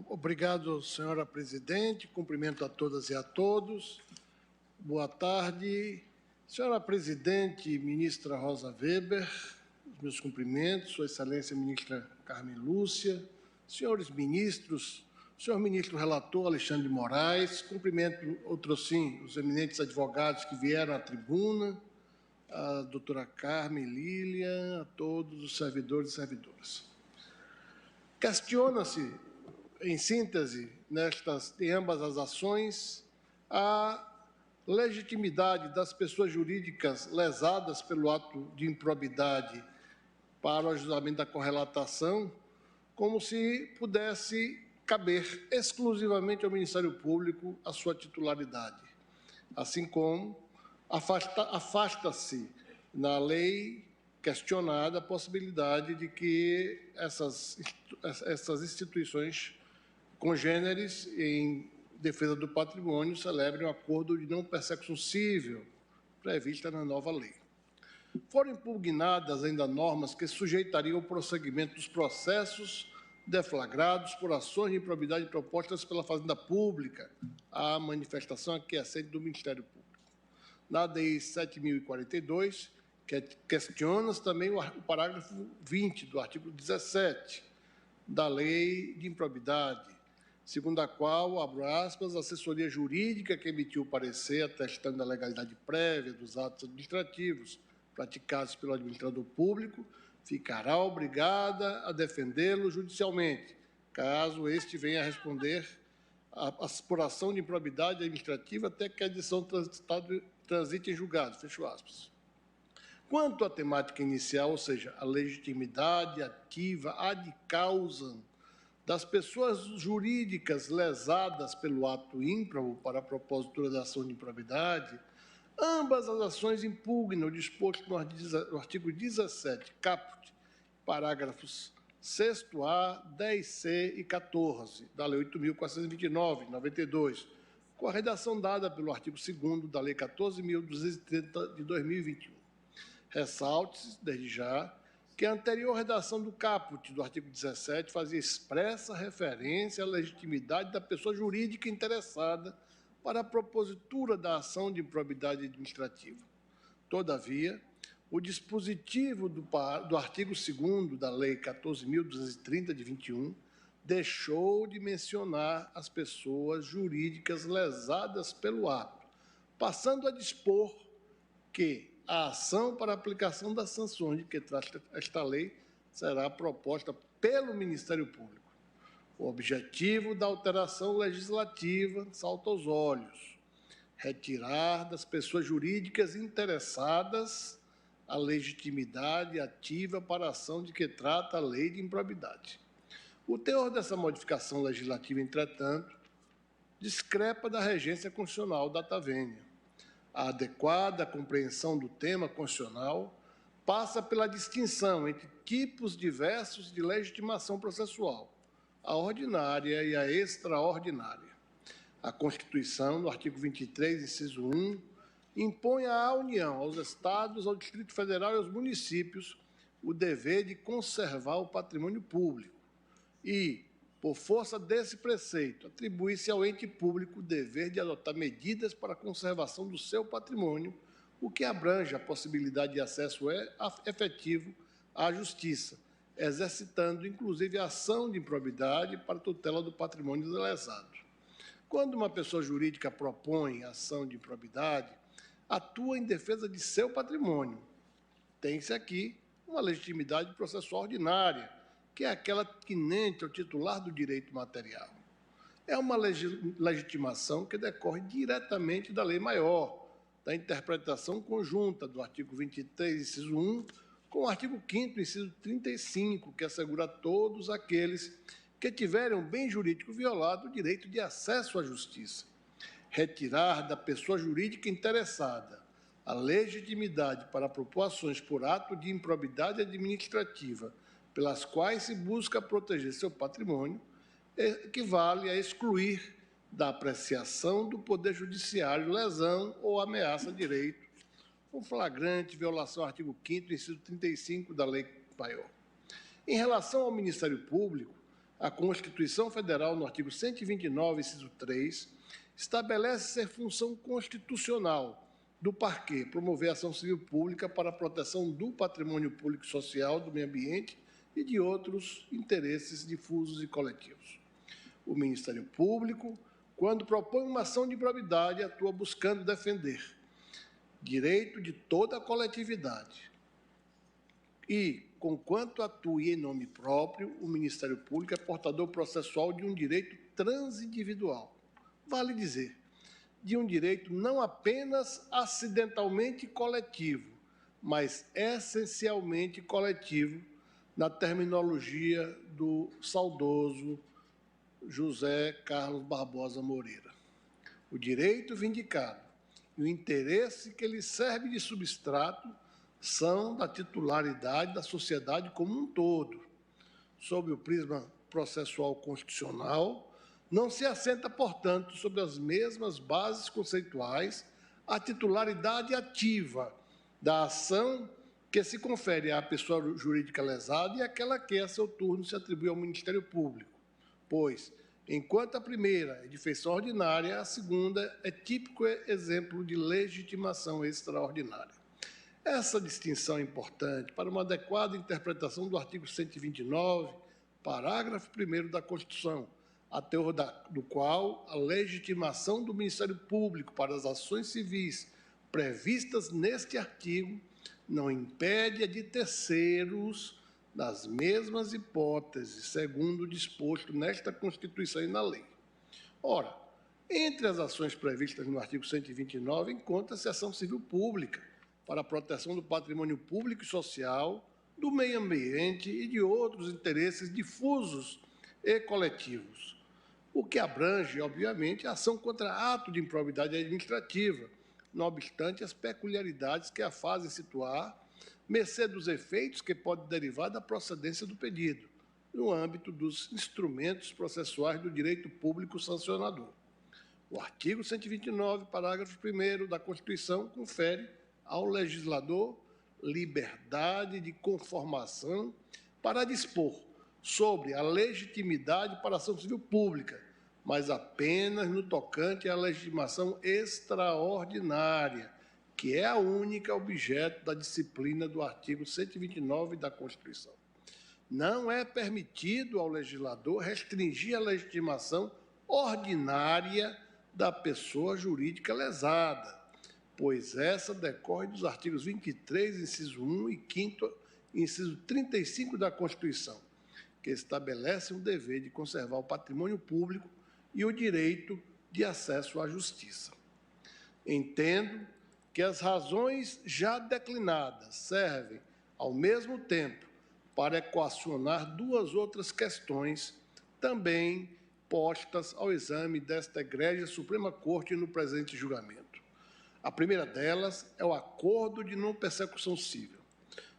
Obrigado, senhora presidente. Cumprimento a todas e a todos. Boa tarde. Senhora presidente, ministra Rosa Weber, os meus cumprimentos, Sua Excelência ministra Carmen Lúcia, senhores ministros, senhor ministro relator Alexandre de Moraes, cumprimento, outros sim, os eminentes advogados que vieram à tribuna, a doutora Carmen Lília, a todos os servidores e servidoras. Questiona-se, em síntese, em ambas as ações, a legitimidade das pessoas jurídicas lesadas pelo ato de improbidade para o ajustamento da correlatação, como se pudesse caber exclusivamente ao Ministério Público a sua titularidade. Assim como afasta-se na lei questionada a possibilidade de que essas instituições congêneres em defesa do patrimônio celebrem um acordo de não persecução civil prevista na nova lei. Foram impugnadas ainda normas que sujeitariam o prosseguimento dos processos deflagrados por ações de improbidade propostas pela Fazenda Pública à manifestação aquiescente do Ministério Público. Na DI 7.042, questiona-se também o parágrafo 20 do artigo 17 da Lei de Improbidade, segundo a qual, abro aspas, a assessoria jurídica que emitiu o parecer atestando a legalidade prévia dos atos administrativos praticados pelo administrador público ficará obrigada a defendê-lo judicialmente, caso este venha a responder por ação de improbidade administrativa até que a edição transite em julgado, fecho aspas. Quanto à temática inicial, ou seja, a legitimidade ativa ad causam das pessoas jurídicas lesadas pelo ato ímprobo para a propositura da ação de improbidade, ambas as ações impugnam o disposto no artigo 17, caput, parágrafos 6º-A, 10c e 14 da Lei 8.429, de 92, com a redação dada pelo artigo 2º da Lei 14.230, de 2021. Ressalte-se, desde já, que a anterior redação do caput do artigo 17 fazia expressa referência à legitimidade da pessoa jurídica interessada para a propositura da ação de improbidade administrativa. Todavia, o dispositivo do artigo 2º da Lei 14.230, de 21, deixou de mencionar as pessoas jurídicas lesadas pelo ato, passando a dispor que a ação para aplicação das sanções de que trata esta lei será proposta pelo Ministério Público. O objetivo da alteração legislativa salta aos olhos: retirar das pessoas jurídicas interessadas a legitimidade ativa para a ação de que trata a lei de improbidade. O teor dessa modificação legislativa, entretanto, discrepa da regência constitucional data vênia. A adequada compreensão do tema constitucional passa pela distinção entre tipos diversos de legitimação processual, a ordinária e a extraordinária. A Constituição, no artigo 23, inciso 1, impõe à União, aos Estados, ao Distrito Federal e aos municípios o dever de conservar o patrimônio público e, por força desse preceito, atribui-se ao ente público o dever de adotar medidas para a conservação do seu patrimônio, o que abrange a possibilidade de acesso efetivo à justiça, exercitando, inclusive, a ação de improbidade para a tutela do patrimônio lesado. Quando uma pessoa jurídica propõe ação de improbidade, atua em defesa de seu patrimônio. Tem-se aqui uma legitimidade processual ordinária, que é aquela tinente ao titular do direito material. É uma legitimação que decorre diretamente da lei maior, da interpretação conjunta do artigo 23, inciso 1, com o artigo 5º, inciso 35, que assegura a todos aqueles que tiverem um bem jurídico violado o direito de acesso à justiça. Retirar da pessoa jurídica interessada a legitimidade para propor ações por ato de improbidade administrativa pelas quais se busca proteger seu patrimônio, equivale a excluir da apreciação do Poder Judiciário lesão ou ameaça a direito, com flagrante violação ao artigo 5º, inciso 35 da Lei Maior. Em relação ao Ministério Público, A Constituição Federal, no artigo 129, inciso 3, estabelece ser função constitucional do parquê promover ação civil pública para a proteção do patrimônio público e social, do meio ambiente e de outros interesses difusos e coletivos. O Ministério Público, quando propõe uma ação de improbidade, atua buscando defender direito de toda a coletividade. E, conquanto atue em nome próprio, o Ministério Público é portador processual de um direito transindividual. Vale dizer, de um direito não apenas acidentalmente coletivo, mas essencialmente coletivo, na terminologia do saudoso José Carlos Barbosa Moreira. O direito vindicado e o interesse que lhe serve de substrato são da titularidade da sociedade como um todo. Sob o prisma processual constitucional, não se assenta, portanto, sobre as mesmas bases conceituais a titularidade ativa da ação que se confere à pessoa jurídica lesada e aquela que, a seu turno, se atribui ao Ministério Público, pois, enquanto a primeira é de feição ordinária, a segunda é típico exemplo de legitimação extraordinária. Essa distinção é importante para uma adequada interpretação do artigo 129, parágrafo 1º da Constituição, a teor do qual a legitimação do Ministério Público para as ações civis previstas neste artigo não impede a de terceiros nas mesmas hipóteses, segundo o disposto nesta Constituição e na lei. Ora, entre as ações previstas no artigo 129, encontra-se a ação civil pública para a proteção do patrimônio público e social, do meio ambiente e de outros interesses difusos e coletivos, o que abrange, obviamente, a ação contra ato de improbidade administrativa, não obstante as peculiaridades que a fazem situar, mercê dos efeitos que podem derivar da procedência do pedido, no âmbito dos instrumentos processuais do direito público sancionador. O artigo 129, parágrafo 1º da Constituição, confere ao legislador liberdade de conformação para dispor sobre a legitimidade para a ação civil pública, mas apenas no tocante à legitimação extraordinária, que é a única objeto da disciplina do artigo 129 da Constituição. Não é permitido ao legislador restringir a legitimação ordinária da pessoa jurídica lesada, pois essa decorre dos artigos 23, inciso 1 e 5º, inciso 35 da Constituição, que estabelecem o dever de conservar o patrimônio público e o direito de acesso à justiça. Entendo que as razões já declinadas servem, ao mesmo tempo, para equacionar duas outras questões também postas ao exame desta egrégia Suprema Corte no presente julgamento. A primeira delas é o acordo de não persecução civil.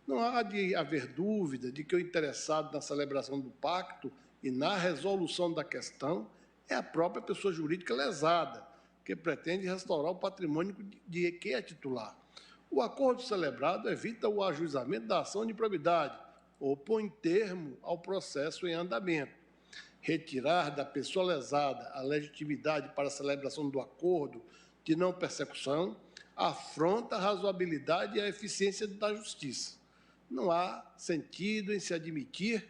Não há de haver dúvida de que o interessado na celebração do pacto e na resolução da questão é a própria pessoa jurídica lesada, que pretende restaurar o patrimônio de que é titular. O acordo celebrado evita o ajuizamento da ação de improbidade ou põe termo ao processo em andamento. Retirar da pessoa lesada a legitimidade para a celebração do acordo de não persecução afronta a razoabilidade e a eficiência da justiça. Não há sentido em se admitir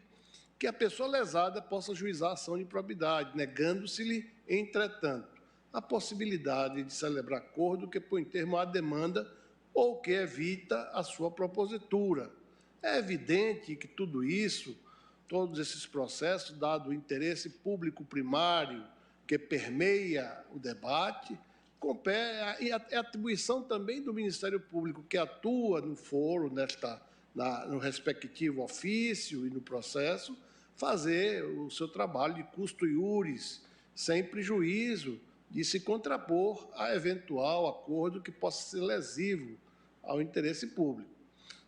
que a pessoa lesada possa ajuizar a ação de improbidade, negando-se-lhe, entretanto, a possibilidade de celebrar acordo que põe termo à demanda ou que evita a sua propositura. É evidente que tudo isso, todos esses processos, dado o interesse público primário que permeia o debate, e a atribuição também do Ministério Público, que atua no foro, no respectivo ofício e no processo, fazer o seu trabalho de custo iuris, sem prejuízo de se contrapor a eventual acordo que possa ser lesivo ao interesse público.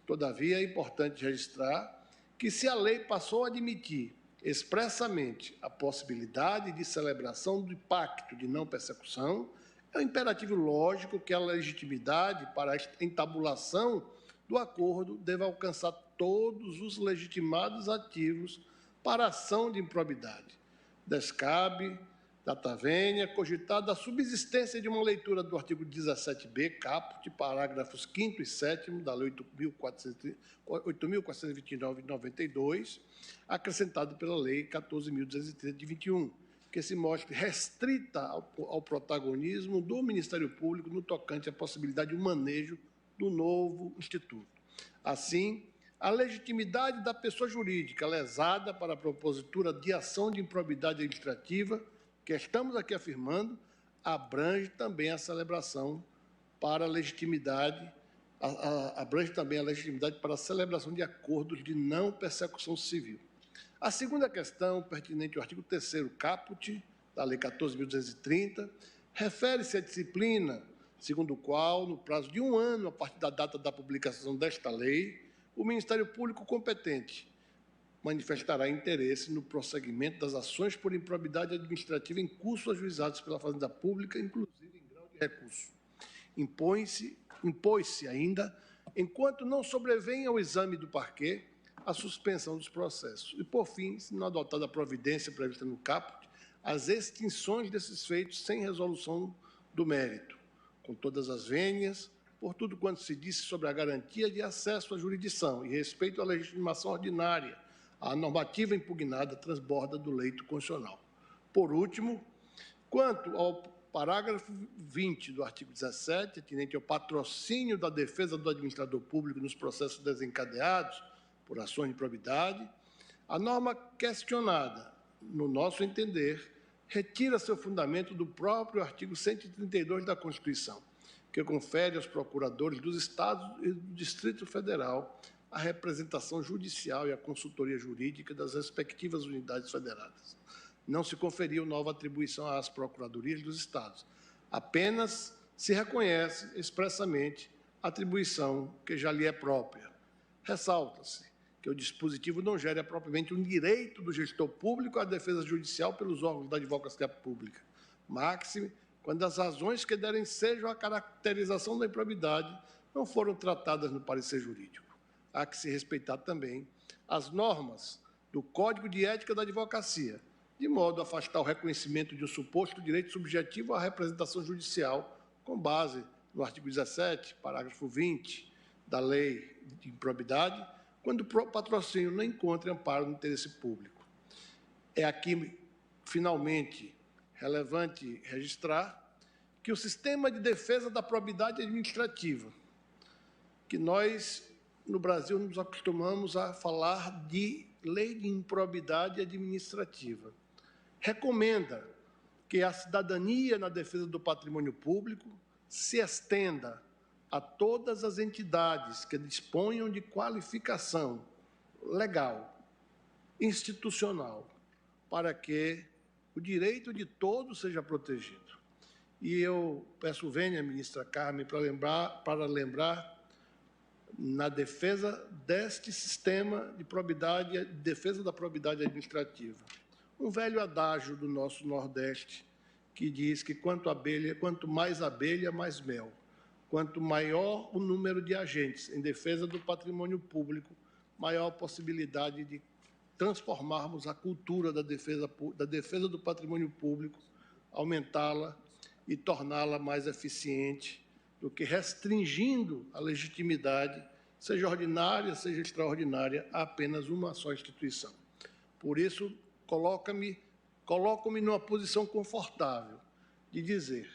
Todavia, é importante registrar que, se a lei passou a admitir expressamente a possibilidade de celebração do pacto de não persecução, é um imperativo lógico que a legitimidade para a entabulação do acordo deva alcançar todos os legitimados ativos para ação de improbidade. Descabe, data vênia, cogitada a subsistência de uma leitura do artigo 17b, caput, parágrafos 5º e 7º da Lei 8.429 de 92, acrescentado pela Lei 14.230 de 21, que se mostre restrita ao protagonismo do Ministério Público no tocante à possibilidade de um manejo do novo Instituto. Assim, a legitimidade da pessoa jurídica lesada para a propositura de ação de improbidade administrativa, que estamos aqui afirmando, abrange também a celebração para a legitimidade, abrange também a legitimidade para a celebração de acordos de não persecução civil. A segunda questão, pertinente ao artigo 3º caput, da Lei 14.230, refere-se à disciplina, segundo o qual, no prazo de 1 ano, a partir da data da publicação desta lei, o Ministério Público competente manifestará interesse no prosseguimento das ações por improbidade administrativa em curso ajuizados pela Fazenda Pública, inclusive em grau de recurso. Impôs-se ainda, enquanto não sobrevém ao exame do parquê, a suspensão dos processos. E, por fim, se não adotada a providência prevista no caput, as extinções desses feitos sem resolução do mérito, com todas as vênias, por tudo quanto se disse sobre a garantia de acesso à jurisdição e respeito à legitimação ordinária, a normativa impugnada transborda do leito constitucional. Por último, quanto ao parágrafo 20 do artigo 17, atinente ao patrocínio da defesa do administrador público nos processos desencadeados por ações de improbidade, a norma questionada, no nosso entender, retira seu fundamento do próprio artigo 132 da Constituição, que confere aos procuradores dos Estados e do Distrito Federal a representação judicial e a consultoria jurídica das respectivas unidades federadas. Não se conferiu nova atribuição às procuradorias dos Estados. Apenas se reconhece expressamente a atribuição que já lhe é própria. Ressalta-se que o dispositivo não gera propriamente um direito do gestor público à defesa judicial pelos órgãos da advocacia pública, máxime quando as razões que derem seja à caracterização da improbidade não foram tratadas no parecer jurídico. Há que se respeitar também as normas do Código de Ética da Advocacia, de modo a afastar o reconhecimento de um suposto direito subjetivo à representação judicial, com base no artigo 17, parágrafo 20 da Lei de Improbidade, quando o patrocínio não encontre amparo no interesse público. É aqui, finalmente, relevante registrar que o sistema de defesa da probidade administrativa, que nós, no Brasil, nos acostumamos a falar de lei de improbidade administrativa, recomenda que a cidadania na defesa do patrimônio público se estenda a todas as entidades que disponham de qualificação legal, institucional, para que o direito de todos seja protegido. E eu peço vênia, ministra Carmen, para lembrar na defesa deste sistema de probidade, defesa da probidade administrativa. Um velho adágio do nosso Nordeste que diz que quanto mais abelha, mais mel. Quanto maior o número de agentes em defesa do patrimônio público, maior a possibilidade de transformarmos a cultura da defesa do patrimônio público, aumentá-la e torná-la mais eficiente, do que restringindo a legitimidade, seja ordinária, seja extraordinária, a apenas uma só instituição. Por isso, coloco-me numa posição confortável de dizer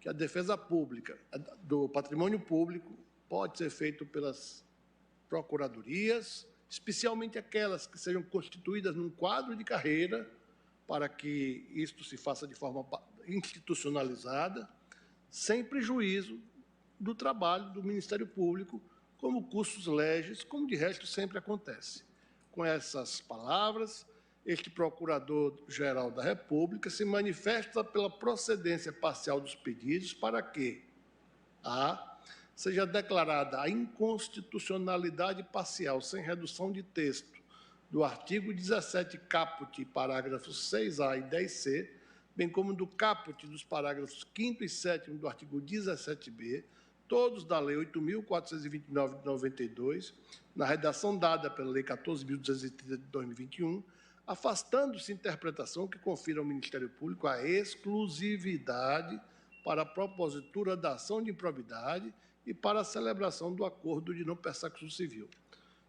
que a defesa pública do patrimônio público pode ser feita pelas procuradorias, especialmente aquelas que sejam constituídas num quadro de carreira, para que isto se faça de forma institucionalizada, sem prejuízo do trabalho do Ministério Público, como cursus legis, como de resto sempre acontece. Com essas palavras, este Procurador-Geral da República se manifesta pela procedência parcial dos pedidos para que a seja declarada a inconstitucionalidade parcial sem redução de texto do artigo 17 caput, parágrafos 6A e 10C, bem como do caput dos parágrafos 5º e 7º do artigo 17b, todos da Lei 8.429 de 92, na redação dada pela Lei 14.230 de 2021, afastando-se interpretação que confira ao Ministério Público a exclusividade para a propositura da ação de improbidade e para a celebração do acordo de não persecução civil.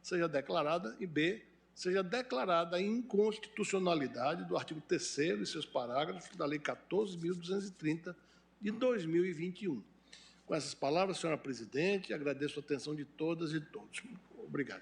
Seja declarada, e B, seja declarada a inconstitucionalidade do artigo 3º e seus parágrafos da Lei 14.230, de 2021. Com essas palavras, senhora presidente, agradeço a atenção de todas e todos. Obrigado.